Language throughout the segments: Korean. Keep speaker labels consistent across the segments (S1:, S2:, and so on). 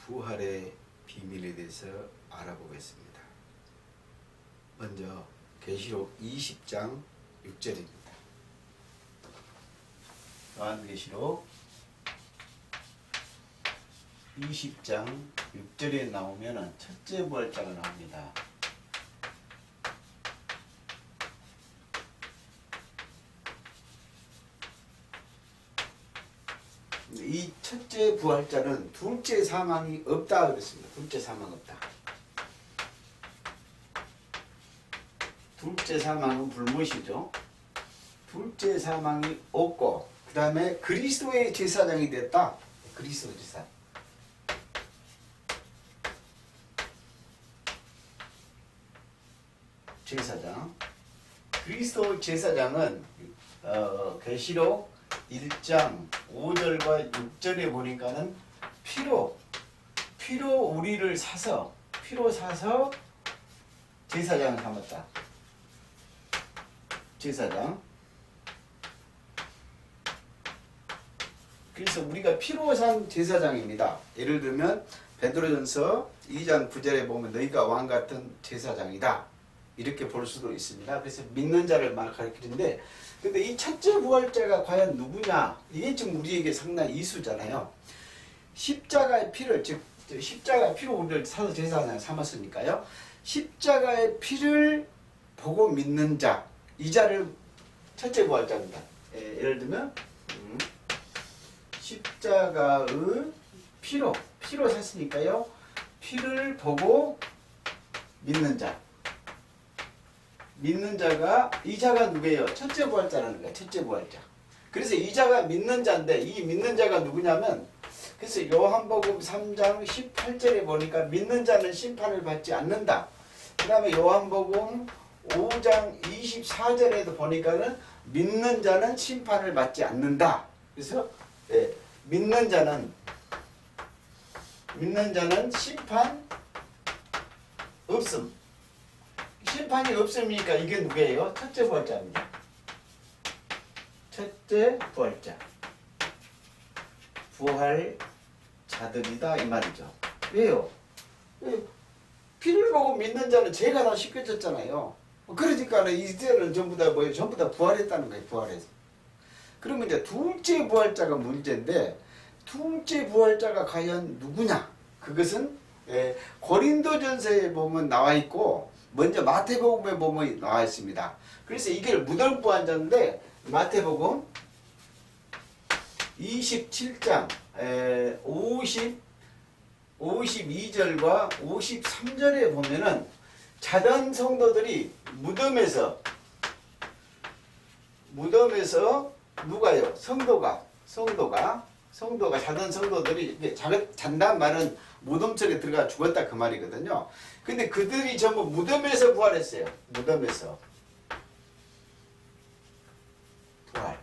S1: 부활의 비밀에 대해서 알아보겠습니다. 먼저 계시록 20장 6절입니다. 요한계시록 20장 6절에 나오면 첫째 부활자가 나옵니다. 이 첫째 부활자는 둘째 사망이 없다 그랬습니다. 둘째 사망 없다. 둘째 사망은 불못이죠. 둘째 사망이 없고 그 다음에 그리스도의 제사장이 됐다. 그리스도 제사. 제사장. 그리스도 제사장은 계시록 1장 5절과 6절에 보니까는 피로 우리를 사서 제사장을 삼았다. 제사장. 그래서 우리가 피로 산 제사장입니다. 예를 들면 베드로전서 2장 9절에 보면 너희가 왕 같은 제사장이다. 이렇게 볼 수도 있습니다. 그래서 믿는 자를 가리키는데 근데 이 첫째 부활자가 과연 누구냐? 이게 지금 우리에게 상당히 이수잖아요. 십자가의 피를 즉 십자가의 피로 우리를 사서 제사장 삼았으니까요. 십자가의 피를 보고 믿는 자, 이 자를 첫째 부활자입니다. 예를 들면 십자가의 피로 샀으니까요. 피를 보고 믿는 자. 믿는 자가 이 자가 누구예요? 첫째 부활자라는 거예요. 첫째 부활자. 그래서 이 자가 믿는 자인데 이 믿는 자가 누구냐면 그래서 요한복음 3장 18절에 보니까 믿는 자는 심판을 받지 않는다. 그 다음에 요한복음 5장 24절에도 보니까는 믿는 자는 심판을 받지 않는다. 그래서 믿는 자는 심판 없음. 심판이 없으니까 이게 누구예요? 첫째 부활자입니다. 첫째 부활자. 부활자들이다 이 말이죠. 왜요? 피를 보고 믿는 자는 죄가 다 씻겨졌잖아요. 그러니까 이들은 전부 다 뭐예요? 전부 다 부활했다는 거예요. 부활해서. 그러면 이제 둘째 부활자가 문제인데 둘째 부활자가 과연 누구냐? 그것은 고린도전서에 보면 나와 있고 먼저 마태복음에 보면 나와 있습니다. 그래서 이게 무덤 부활자인데 마태복음 27장 52절과 53절에 보면은 자던 성도들이 무덤에서 누가요? 성도가 자던 성도들이 잔다는 말은 무덤 속에 들어가 죽었다 그 말이거든요. 근데 그들이 전부 무덤에서 부활했어요. 무덤에서 부활.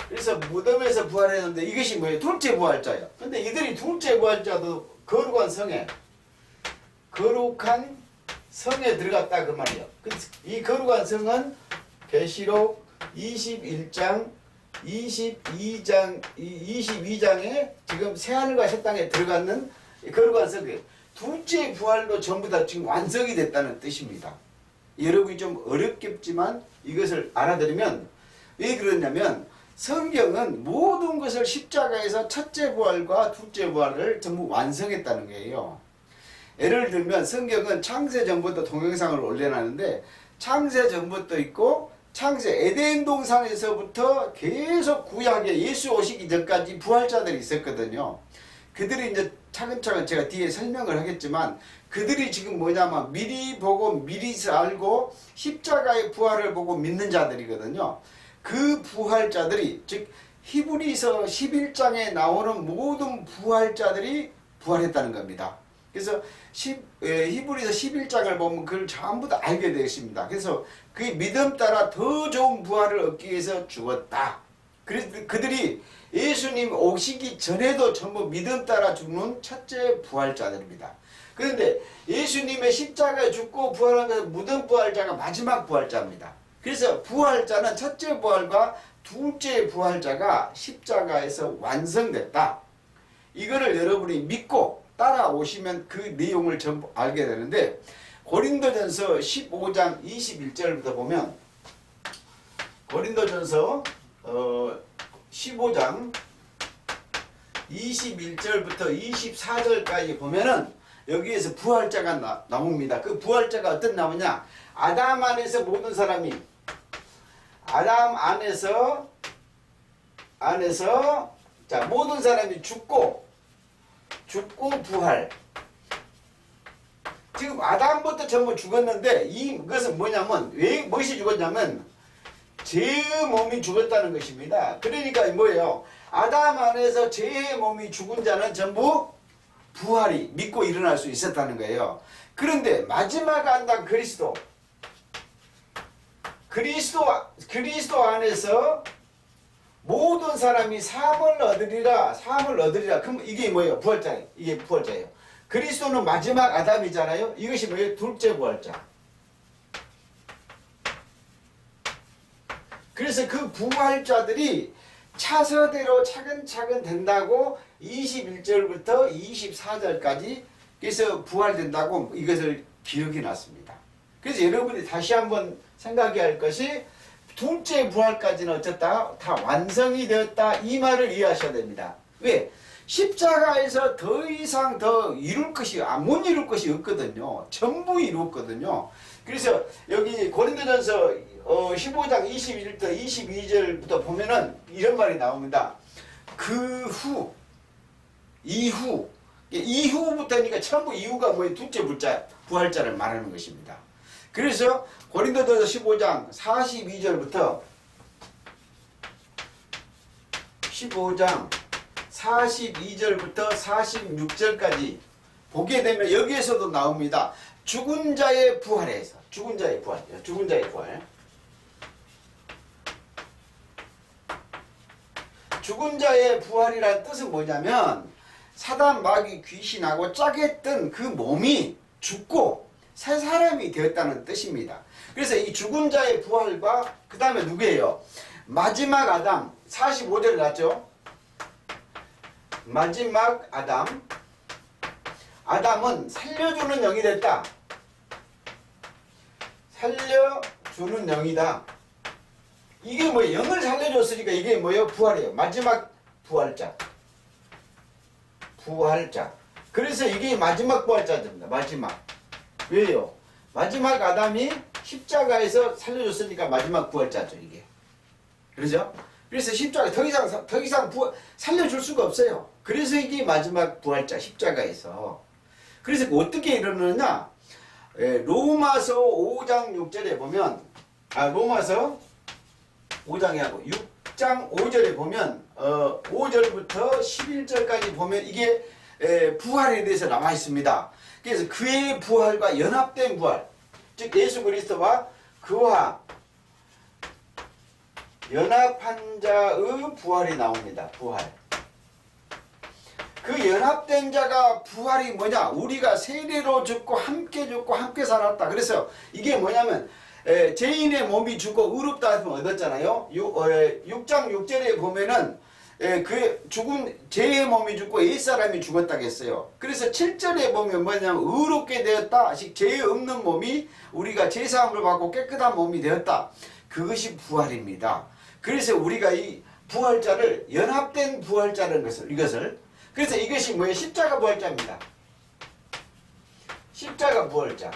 S1: 그래서 무덤에서 부활했는데 이것이 뭐예요? 둘째 부활자예요. 근데 이들이 둘째 부활자도 거룩한 성에 들어갔다 그 말이에요. 이 거룩한 성은 계시록 21장 22장에 지금 새하늘과 새 땅에 들어가는 거룩한 성이에요. 둘째 부활로 전부 다 지금 완성이 됐다는 뜻입니다. 여러분이 좀 어렵겠지만 이것을 알아들으면 왜 그러냐면 성경은 모든 것을 십자가에서 첫째 부활과 둘째 부활을 전부 완성했다는 거예요. 예를 들면 성경은 창세 전부터 동영상을 올려놨는데 창세 전부터 있고 창세 에덴 동산에서부터 계속 구약에 예수 오시기 전까지 부활자들이 있었거든요. 그들이 이제 차근차근 제가 뒤에 설명을 하겠지만 그들이 지금 뭐냐면 미리 보고 미리 알고 십자가의 부활을 보고 믿는 자들이거든요. 그 부활자들이 즉 히브리서 11장에 나오는 모든 부활자들이 부활했다는 겁니다. 그래서 히브리서 11장을 보면 그걸 전부 다 알게 되었습니다. 그래서 그 믿음 따라 더 좋은 부활을 얻기 위해서 죽었다. 그래서 그들이 예수님 오시기 전에도 전부 믿음 따라 죽는 첫째 부활자들입니다. 그런데 예수님의 십자가에 죽고 부활한 것은 무덤 부활자가 마지막 부활자입니다. 그래서 부활자는 첫째 부활과 둘째 부활자가 십자가에서 완성됐다. 이거를 여러분이 믿고 따라오시면 그 내용을 전부 알게 되는데, 고린도전서 15장 21절부터 보면, 고린도전서 15장 21절부터 24절까지 보면은 여기에서 부활자가 나옵니다. 그 부활자가 어떤 나오냐? 아담 안에서 모든 사람이, 아담 안에서 자, 모든 사람이 죽고 부활. 지금 아담부터 전부 죽었는데, 이것은 뭐냐면, 왜 무엇이 죽었냐면 죄의 몸이 죽었다는 것입니다. 그러니까 뭐예요? 아담 안에서 죄의 몸이 죽은 자는 전부 부활이 믿고 일어날 수 있었다는 거예요. 그런데 마지막 아담 그리스도 안에서 모든 사람이 사함을 얻으리라. 그럼 이게 뭐예요? 부활자예요. 이게 부활자예요. 그리스도는 마지막 아담이잖아요. 이것이 뭐예요? 둘째 부활자. 그래서 그 부활자들이 차서대로 차근차근 된다고 21절부터 24절까지 그래서 부활된다고 이것을 기록해 놨습니다. 그래서 여러분이 다시 한번 생각해야 할 것이, 둘째 부활까지는 어쨌다? 다 완성이 되었다. 이 말을 이해하셔야 됩니다. 왜? 십자가에서 더 이상 더 못 이룰 것이 없거든요. 전부 이뤘거든요. 그래서 여기 고린도전서 15장 21절부터 22절부터 보면은 이런 말이 나옵니다. 이후부터니까 전부 이후가 뭐예요? 둘째 부활자를 말하는 것입니다. 그래서 고린도전서 15장 42절부터 46절까지 보게 되면 여기에서도 나옵니다. 죽은 자의 부활에서, 죽은 자의 부활. 죽은 자의 부활이라는 뜻은 뭐냐면, 사단 마귀 귀신하고 짜겠던 그 몸이 죽고 새 사람이 되었다는 뜻입니다. 그래서 이 죽은 자의 부활과 그 다음에 누구예요? 마지막 아담, 45절 났죠? 마지막 아담은 살려주는 영이 됐다. 살려주는 영이다. 이게 뭐예요? 영을 살려줬으니까 이게 뭐예요? 부활이에요. 마지막 부활자. 그래서 이게 마지막 부활자입니다. 마지막. 왜요? 마지막 아담이 십자가에서 살려줬으니까 마지막 부활자죠, 이게. 그러죠? 그래서 십자가 더 이상 살려줄 수가 없어요. 그래서 이게 마지막 부활자, 십자가에서. 그래서 어떻게 이러느냐? 로마서 5장 6절에 보면, 로마서 5장이 하고 6장 5절에 보면 5절부터 11절까지 보면 이게 부활에 대해서 나와 있습니다. 그래서 그의 부활과 연합된 부활, 즉 예수 그리스도와 그와 연합한 자의 부활이 나옵니다. 부활. 그 연합된 자가 부활이 뭐냐? 우리가 세례로 죽고 함께 살았다. 그래서 이게 뭐냐면 죄인의 몸이 죽고 의롭다 하면 얻었잖아요. 6장 6절에 보면은 그 죽은 죄의 몸이 죽고 옛사람이 죽었다고 했어요. 그래서 7절에 보면 뭐냐면 의롭게 되었다. 즉 죄 없는 몸이 우리가 죄사함을 받고 깨끗한 몸이 되었다. 그것이 부활입니다. 그래서 우리가 이 부활자를 연합된 부활자라는 이것을 그래서 이것이 뭐예요? 십자가 부활자입니다. 십자가 부활자.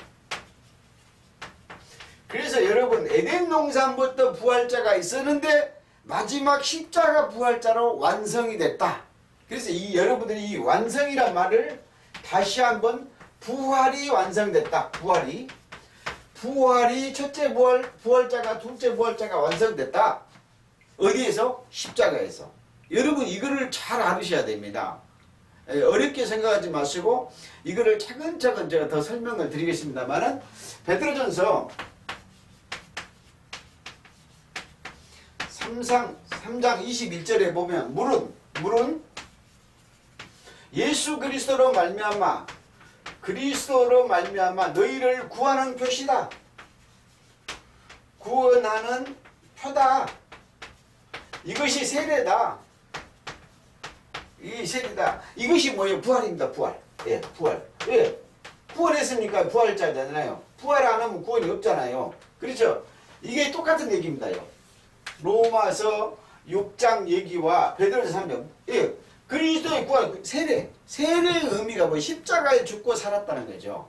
S1: 그래서 여러분 에덴 동산부터 부활자가 있었는데 마지막 십자가 부활자로 완성이 됐다. 그래서 여러분들이 이 완성이란 말을 다시 한번 부활이 완성됐다. 부활이 첫째 부활자가 둘째 부활자가 완성됐다. 어디에서? 십자가에서. 여러분 이거를 잘 알으셔야 됩니다. 어렵게 생각하지 마시고 이거를 차근차근 제가 더 설명을 드리겠습니다만은 베드로전서 3장 21절에 보면 물은 예수 그리스도로 말미암아 너희를 구하는 표시다. 구원하는 표다. 이것이 세례다. 이 셀이다. 이것이 뭐예요? 부활입니다. 부활. 예, 부활. 예. 부활했으니까 부활자잖아요. 부활 안 하면 구원이 없잖아요. 그렇죠? 이게 똑같은 얘기입니다요. 로마서 6장 얘기와 베드로서 3장. 예. 그리스도의 부활, 세례. 세례의 의미가 뭐 십자가에 죽고 살았다는 거죠.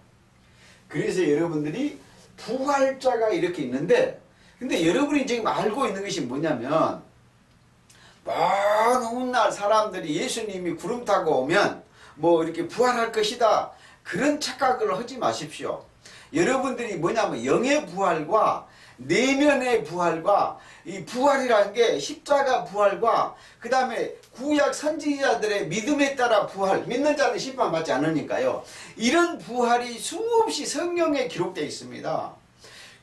S1: 그래서 여러분들이 부활자가 이렇게 있는데, 근데 여러분이 지금 알고 있는 것이 뭐냐면, 먼 훗날 사람들이 예수님이 구름 타고 오면 뭐 이렇게 부활할 것이다, 그런 착각을 하지 마십시오. 여러분들이 뭐냐면 영의 부활과 내면의 부활과 이 부활이라는 게 십자가 부활과 그 다음에 구약 선지자들의 믿음에 따라 부활, 믿는 자는 심판받지 않으니까요. 이런 부활이 수없이 성경에 기록되어 있습니다.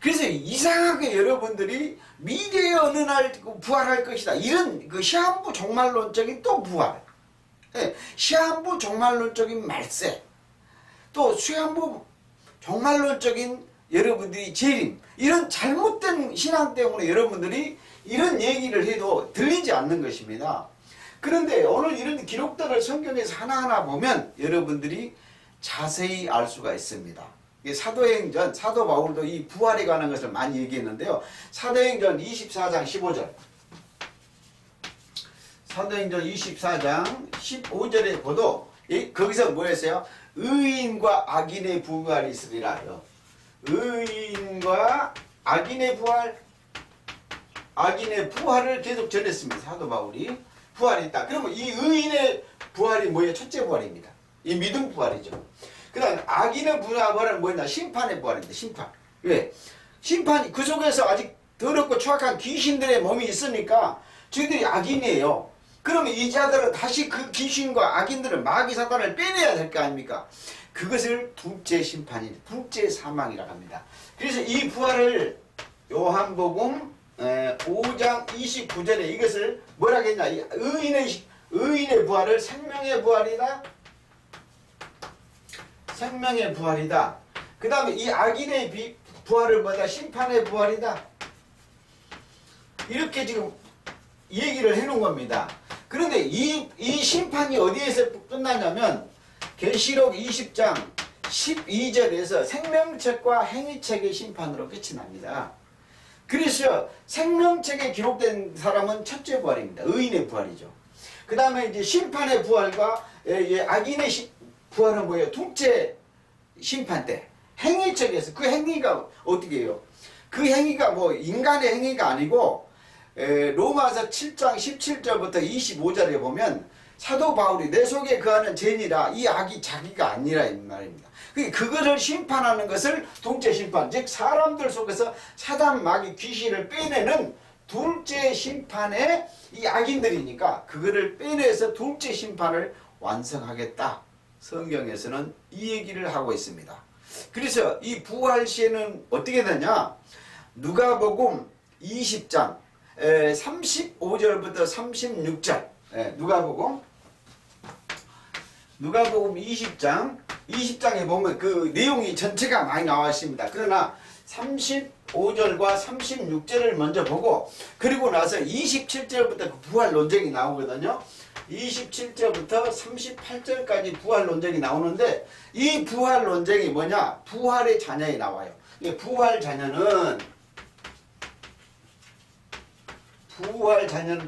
S1: 그래서 이상하게 여러분들이 미래의 어느 날 부활할 것이다, 이런 그 시한부 종말론적인 또 부활, 시한부 종말론적인 말세, 또 시한부 종말론적인 여러분들이 재림, 이런 잘못된 신앙 때문에 여러분들이 이런 얘기를 해도 들리지 않는 것입니다. 그런데 오늘 이런 기록들을 성경에서 하나하나 보면 여러분들이 자세히 알 수가 있습니다. 사도행전, 사도 바울도 이 부활에 관한 것을 많이 얘기했는데요. 사도행전 24장 15절. 사도행전 24장 15절에 보도 거기서 뭐였어요? 의인과 악인의 부활이 있으리라요. 의인과 악인의 부활, 악인의 부활을 계속 전했습니다. 사도 바울이 부활이 있다. 그러면 이 의인의 부활이 뭐예요? 첫째 부활입니다. 이 믿음 부활이죠. 그 다음 악인의 부활은 뭐냐? 심판의 부활입니다. 심판. 왜? 심판이 그 속에서 아직 더럽고 추악한 귀신들의 몸이 있으니까 저희들이 악인이에요. 그러면 이 자들은 다시 그 귀신과 악인들을, 마귀 사탄을 빼내야 될 거 아닙니까? 그것을 둘째 심판이, 둘째 사망이라고 합니다. 그래서 이 부활을 요한복음 5장 29절에 이것을 뭐라 했냐? 의인의 부활을 생명의 부활이다. 생명의 부활이다. 그 다음에 이 악인의 부활을 뭐다? 심판의 부활이다. 이렇게 지금 얘기를 해놓은 겁니다. 그런데 이 심판이 어디에서 끝나냐면 계시록 20장 12절에서 생명책과 행위책의 심판으로 끝이 납니다. 그래서 생명책에 기록된 사람은 첫째 부활입니다. 의인의 부활이죠. 그 다음에 이제 심판의 부활과 악인의 부활은 뭐예요? 둘째 심판 때 행위책에서, 그 행위가 어떻게 해요? 그 행위가 뭐 인간의 행위가 아니고 로마서 7장 17절부터 25절에 보면 사도 바울이 내 속에 거하는 죄니라, 이 악이 자기가 아니라 이 말입니다. 그거를 심판하는 것을 둘째 심판, 즉 사람들 속에서 사단, 마귀, 귀신을 빼내는 둘째 심판의 이 악인들이니까 그거를 빼내서 둘째 심판을 완성하겠다. 성경에서는 이 얘기를 하고 있습니다. 그래서 이 부활 시에는 어떻게 되냐? 누가복음 20장 35절부터 36절. 누가복음 20장에 보면 그 내용이 전체가 많이 나와 있습니다. 그러나 35절과 36절을 먼저 보고, 그리고 나서 27절부터 그 부활 논쟁이 나오거든요. 27절부터 38절까지 부활 논쟁이 나오는데, 이 부활 논쟁이 뭐냐? 부활의 자녀에 나와요. 부활 자녀는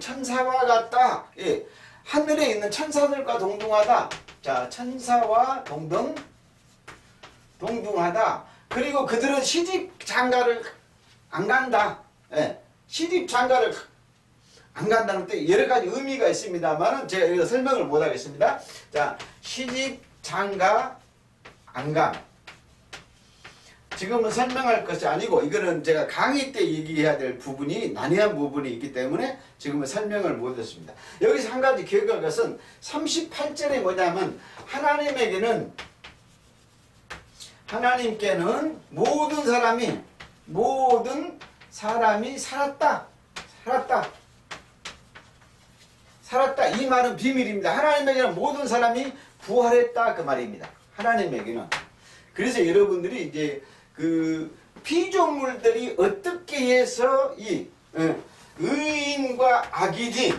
S1: 천사와 같다. 예. 하늘에 있는 천사들과 동등하다. 자, 천사와 동등하다. 그리고 그들은 시집 장가를 안 간다. 예. 시집 장가를 안 간다는 때 여러 가지 의미가 있습니다만은 제가 여기서 설명을 못 하겠습니다. 자, 시집 장가 안 감. 지금은 설명할 것이 아니고 이거는 제가 강의 때 얘기해야 될 부분이 난해한 부분이 있기 때문에 지금은 설명을 못 했습니다. 여기서 한 가지 기억할 것은 38절에 뭐냐면 하나님께는 모든 사람이 살았다. 이 말은 비밀입니다. 하나님에게는 모든 사람이 부활했다, 그 말입니다. 하나님에게는. 그래서 여러분들이 이제 그 피조물들이 어떻게 해서 이 의인과 악인이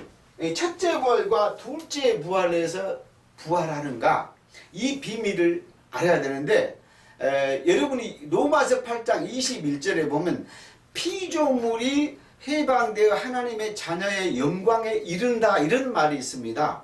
S1: 첫째 부활과 둘째 부활에서 부활하는가? 이 비밀을 알아야 되는데 여러분이 로마서 8장 21절에 보면 피조물이 해방되어 하나님의 자녀의 영광에 이른다 이런 말이 있습니다.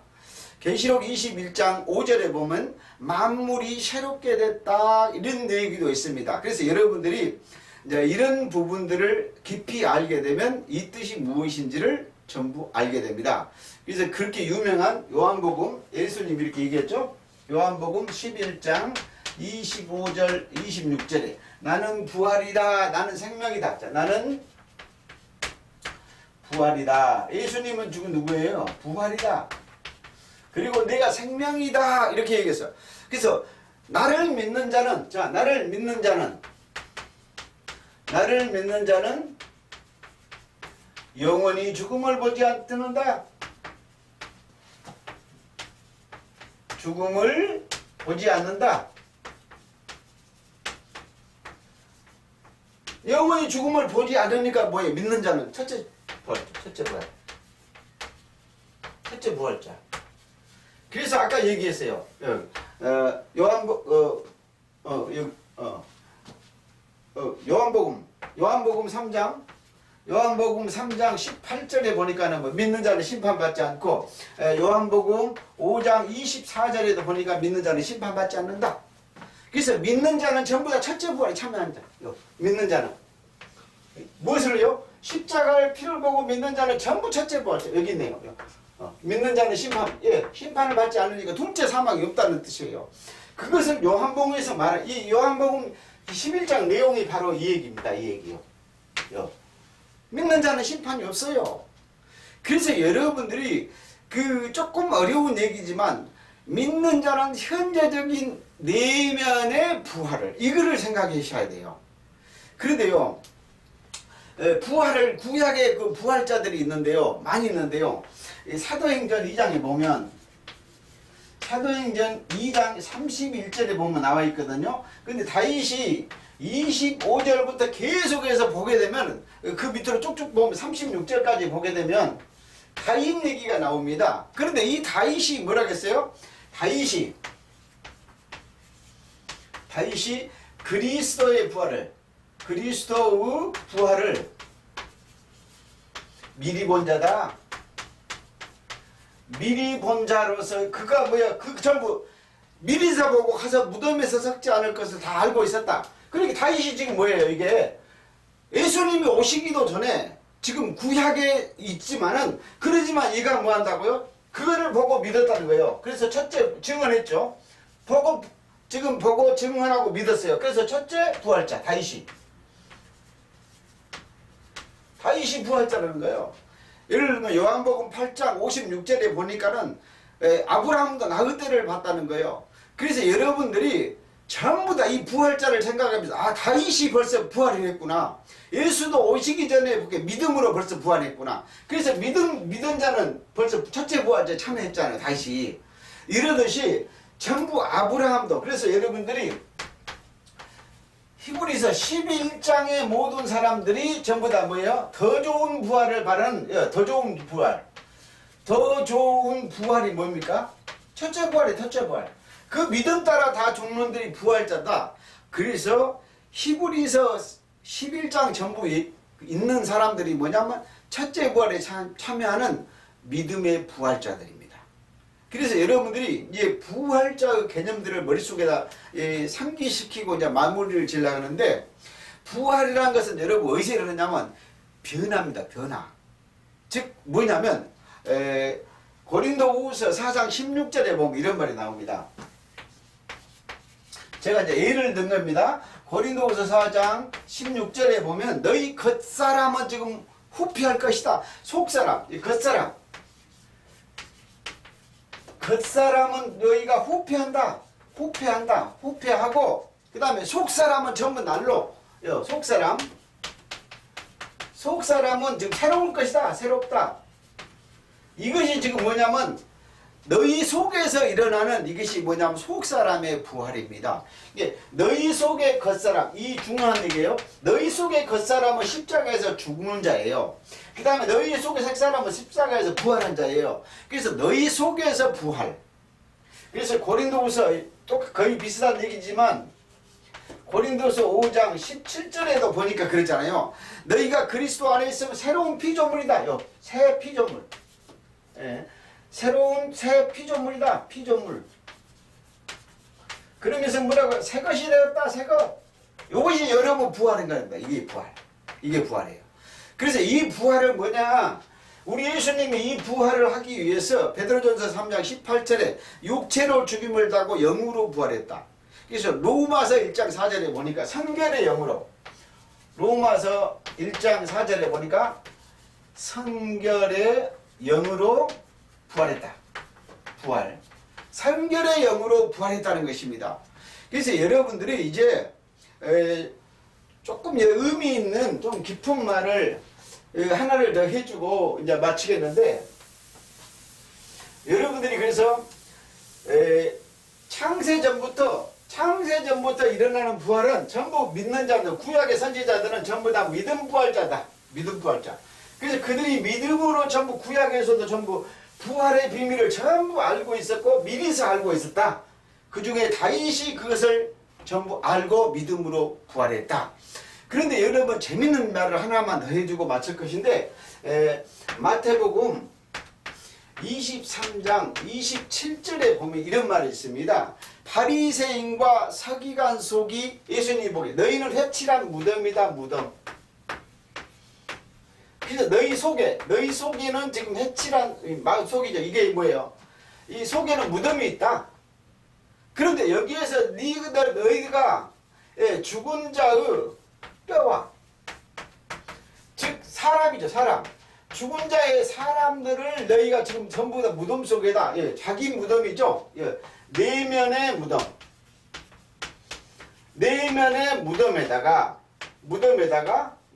S1: 계시록 21장 5절에 보면 만물이 새롭게 됐다 이런 얘기도 있습니다. 그래서 여러분들이 이제 이런 부분들을 깊이 알게 되면 이 뜻이 무엇인지를 전부 알게 됩니다. 그래서 그렇게 유명한 요한복음, 예수님이 이렇게 얘기했죠. 요한복음 11장 25절 26절에 나는 부활이다, 나는 생명이다. 자, 나는 부활이다. 예수님은 지금 누구예요? 부활이다. 그리고 내가 생명이다 이렇게 얘기했어요. 그래서 나를 믿는 자는, 자, 나를 믿는 자는 영원히 죽음을 보지 않는다. 죽음을 보지 않는다. 영원히 죽음을 보지 않으니까 뭐예요? 믿는 자는 첫째 부활자. 그래서 아까 얘기했어요. 요한복음 3장 18절에 보니까는 뭐 믿는 자는 심판받지 않고, 요한복음 5장 24절에도 보니까 믿는 자는 심판받지 않는다. 그래서 믿는 자는 전부 다 첫째 부활에 참여한다. 믿는 자는 무엇을요? 십자가의 피를 보고 믿는 자는 전부 첫째 부활자. 여기 있네요. 믿는 자는 심판을 받지 않으니까 둘째 사망이 없다는 뜻이에요. 그것을 요한복음에서 말한 이 요한복음 11장 내용이 바로 이 얘기입니다. 이 얘기요. 믿는 자는 심판이 없어요. 그래서 여러분들이 그 조금 어려운 얘기지만 믿는 자는 현재적인 내면의 부활을 이거를 생각하셔야 돼요. 그런데요, 부활을 구약의 그 부활자들이 있는데요, 많이 있는데요. 사도행전 2장에 보면 사도행전 2장 31절에 보면 나와 있거든요. 근데 다윗이 25절부터 계속해서 보게 되면 그 밑으로 쭉쭉 보면 36절까지 보게 되면 다윗 얘기가 나옵니다. 그런데 이 다윗이 뭐라겠어요? 다윗이 그리스도의 부활을 미리 본 자다. 미리 본 자로서 그가 뭐야? 그 전부 미리서 보고 가서 무덤에서 썩지 않을 것을 다 알고 있었다. 그러니까 다윗이 지금 뭐예요? 이게 예수님이 오시기도 전에 지금 구약에 있지만은 그러지만 얘가 뭐 한다고요? 그거를 보고 믿었다는 거예요. 그래서 첫째 증언했죠. 보고 증언하고 믿었어요. 그래서 첫째 부활자 다윗이 부활자라는 거예요. 예를 들면 요한복음 8장 56절에 보니까는 아브라함도 나의 때를 봤다는 거예요. 그래서 여러분들이 전부 다 이 부활자를 생각하면서 다윗이 벌써 부활을 했구나. 예수도 오시기 전에 믿음으로 벌써 부활했구나. 그래서 믿은 자는 벌써 첫째 부활자에 참여했잖아요. 다윗이. 이러듯이 전부 아브라함도. 그래서 여러분들이 히브리서 11장의 모든 사람들이 전부 다 뭐예요? 더 좋은 부활을 바라는, 더 좋은 부활이 뭡니까? 첫째 부활이 첫째 부활. 그 믿음 따라 다 종론들이 부활자다. 그래서 히브리서 11장 전부 있는 사람들이 뭐냐면 첫째 부활에 참여하는 믿음의 부활자들입니다. 그래서 여러분들이 이제 부활자 개념들을 머릿속에다 상기시키고 이제 마무리를 지으려고 하는데, 부활이라는 것은 여러분 어디서 일어나냐면 변화입니다. 변화. 즉 뭐냐면 고린도후서 4장 16절에 보면 이런 말이 나옵니다. 제가 이제 예를 든 겁니다. 고린도후서 4장 16절에 보면 너희 겉사람은 지금 후피할 것이다. 속사람, 겉사람은 너희가 후패하고 그 다음에 속사람은 전부 날로. 속사람은 지금 새로울 것이다. 새롭다. 이것이 지금 뭐냐면 너희 속에서 일어나는 이것이 뭐냐면 속사람의 부활입니다. 이게 너희 속의 겉사람, 이 중요한 얘기예요. 너희 속의 겉사람은 십자가에서 죽는 자예요. 그 다음에 너희 속의 색사람은 십자가에서 부활한 자예요. 그래서 너희 속에서 부활. 그래서 고린도후서 또 거의 비슷한 얘기지만 고린도서 5장 17절에도 보니까 그랬잖아요. 너희가 그리스도 안에 있으면 새로운 피조물이다. 새 피조물. 예. 새로운 새 피조물이다. 피조물. 그러면서 뭐라고? 새 것이 되었다. 새 것. 이것이 여러분 부활인 겁니다. 이게 부활. 이게 부활이에요. 그래서 이 부활을 뭐냐? 우리 예수님이 이 부활을 하기 위해서 베드로전서 3장 18절에 육체로 죽임을 당하고 영으로 부활했다. 그래서 로마서 1장 4절에 보니까 성결의 영으로, 로마서 1장 4절에 보니까 성결의 영으로 부활했다. 부활. 성결의 영으로 부활했다는 것입니다. 그래서 여러분들이 이제 조금 의미 있는 좀 깊은 말을 하나를 더 해주고 이제 마치겠는데, 여러분들이 그래서 창세전부터 일어나는 부활은 전부 믿는 자들, 구약의 선지자들은 전부 다 믿음 부활자다. 믿음 부활자. 그래서 그들이 믿음으로 전부 구약에서도 전부 부활의 비밀을 전부 알고 있었고 미리서 알고 있었다. 그 중에 다윗이 그것을 전부 알고 믿음으로 부활했다. 그런데 여러분 재밌는 말을 하나만 더 해주고 마칠 것인데, 마태복음 23장 27절에 보면 이런 말이 있습니다. 바리새인과 서기관 속이, 예수님이 보기에 너희는 회칠한 무덤이다. 무덤. 그래서 너희 속에는 지금 회칠한 마음 속이죠. 이게 뭐예요? 이 속에는 무덤이 있다. 그런데 여기에서 너희가 죽은 자의 뼈와, 즉 사람이죠. 사람. 죽은 자의 사람들을 너희가 지금 전부 다 무덤 속에다, 자기 무덤이죠. 내면의 무덤. 내면의 무덤에다가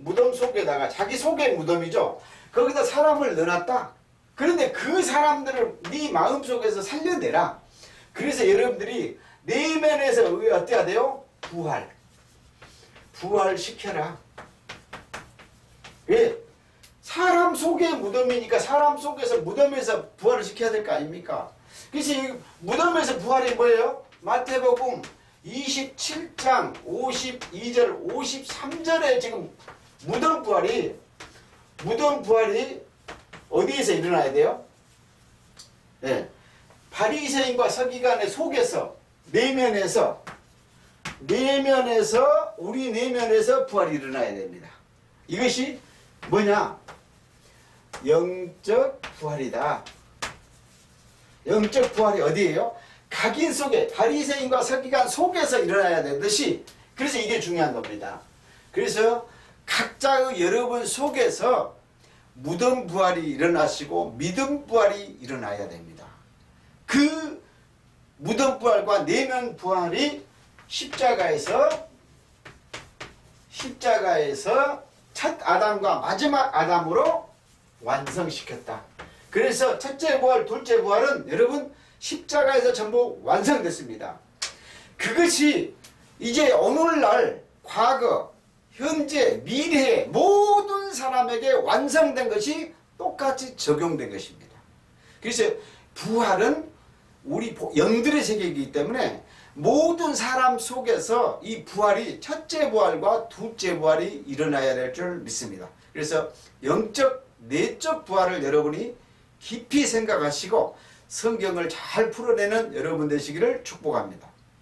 S1: 무덤 속에다가 자기 속의 무덤이죠. 거기다 사람을 넣어놨다. 그런데 그 사람들을 네 마음속에서 살려내라. 그래서 여러분들이 내면에서 어때야 돼요? 부활시켜라. 왜? 사람 속의 무덤이니까 사람 속에서 무덤에서 부활을 시켜야 될 거 아닙니까? 그래서 이 무덤에서 부활이 뭐예요? 마태복음 27장 52절 53절에 지금 무덤 부활이 어디에서 일어나야 돼요? 바리새인과 서기관의 속에서, 내면에서 우리 내면에서 부활이 일어나야 됩니다. 이것이 뭐냐? 영적 부활이다. 영적 부활이 어디예요? 각인 속에, 바리새인과 서기관 속에서 일어나야 되듯이, 그래서 이게 중요한 겁니다. 그래서 각자의 여러분 속에서 무덤 부활이 일어나시고 믿음 부활이 일어나야 됩니다. 그 무덤 부활과 내면 부활이 십자가에서 첫 아담과 마지막 아담으로 완성시켰다. 그래서 첫째 부활, 둘째 부활은 여러분 십자가에서 전부 완성됐습니다. 그것이 이제 오늘날 과거, 현재, 미래의 모든 사람에게 완성된 것이 똑같이 적용된 것입니다. 그래서 부활은 우리 영들의 세계이기 때문에 모든 사람 속에서 이 부활이 첫째 부활과 둘째 부활이 일어나야 될 줄 믿습니다. 그래서 영적, 내적 부활을 여러분이 깊이 생각하시고 성경을 잘 풀어내는 여러분 되시기를 축복합니다.